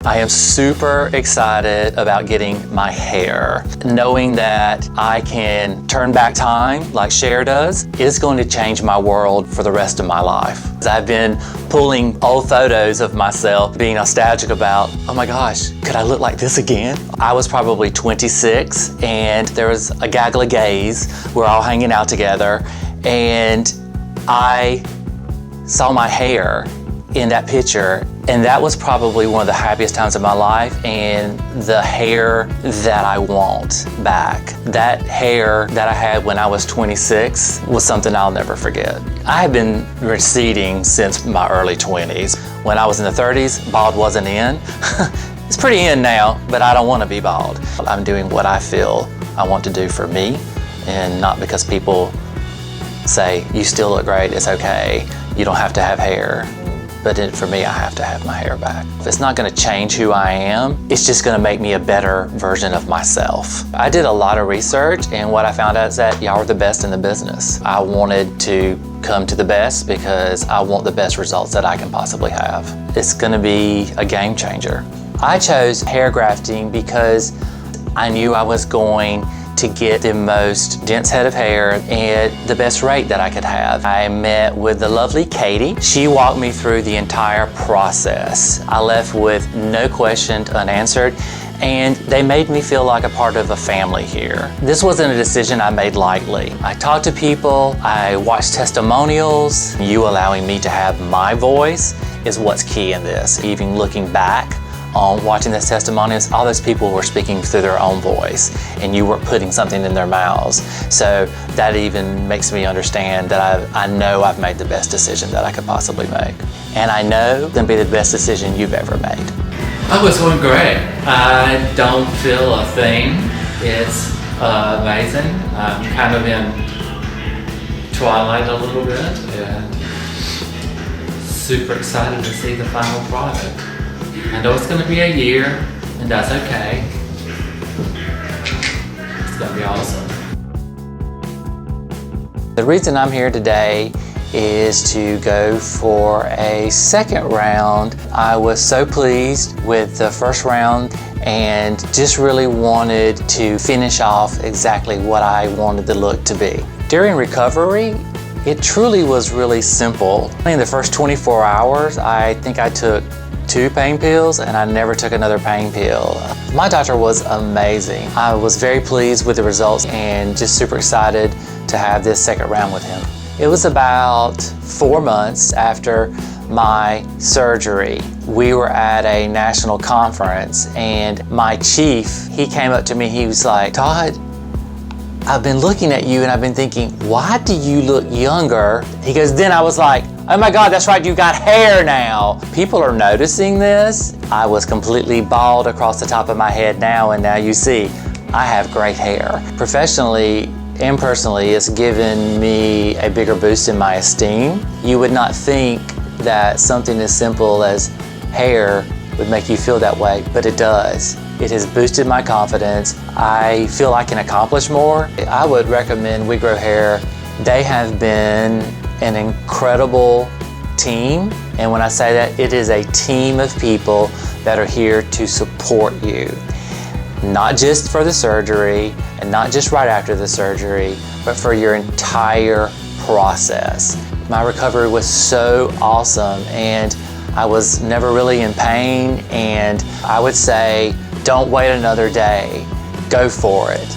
I am super excited about getting my hair. Knowing that I can turn back time like Cher does is going to change my world for the rest of my life. I've been pulling old photos of myself, being nostalgic about, oh my gosh, could I look like this again? I was probably 26 and there was a gaggle of gays. We're all hanging out together and I saw my hair in that picture, and that was probably one of the happiest times of my life, and the hair that I want back. That hair that I had when I was 26 was something I'll never forget. I have been receding since my early 20s. When I was in the 30s, bald wasn't in. It's pretty in now, but I don't want to be bald. I'm doing what I feel I want to do for me, and not because people say, you still look great, it's okay, you don't have to have hair. But for me, I have to have my hair back. It's not gonna change who I am, it's just gonna make me a better version of myself. I did a lot of research, and what I found out is that y'all are the best in the business. I wanted to come to the best because I want the best results that I can possibly have. It's gonna be a game changer. I chose hair grafting because I knew I was going to get the most dense head of hair at the best rate that I could have. I met with the lovely Katie. She walked me through the entire process. I left with no question unanswered, and they made me feel like a part of a family here. This wasn't a decision I made lightly. I talked to people, I watched testimonials. You allowing me to have my voice is what's key in this. Even looking back on watching this testimonials, all those people were speaking through their own voice, and you were putting something in their mouths. So that even makes me understand that I know I've made the best decision that I could possibly make. And I know it's gonna be the best decision you've ever made. Oh, it's going great. I don't feel a thing. It's amazing. I'm kind of in twilight a little bit, and super excited to see the final product. I know it's going to be a year, and that's okay. It's going to be awesome. The reason I'm here today is to go for a second round. I was so pleased with the first round and just really wanted to finish off exactly what I wanted the look to be. During recovery, it truly was really simple. In the first 24 hours, I think I took 2 pain pills, and I never took another pain pill. My doctor was amazing. I was very pleased with the results and just super excited to have this second round with him. It was about 4 months after my surgery. We were at a national conference, and my chief, he came up to me, he was like, Todd, I've been looking at you and I've been thinking, why do you look younger? He goes, then I was like, oh my God, that's right, you got hair now. People are noticing this. I was completely bald across the top of my head now, and now you see, I have great hair. Professionally and personally, it's given me a bigger boost in my esteem. You would not think that something as simple as hair would make you feel that way, but it does. It has boosted my confidence. I feel I can accomplish more. I would recommend We Grow Hair. They have been an incredible team, and when I say that, it is a team of people that are here to support you. Not just for the surgery, and not just right after the surgery, but for your entire process. My recovery was so awesome, and I was never really in pain, and I would say, don't wait another day. Go for it.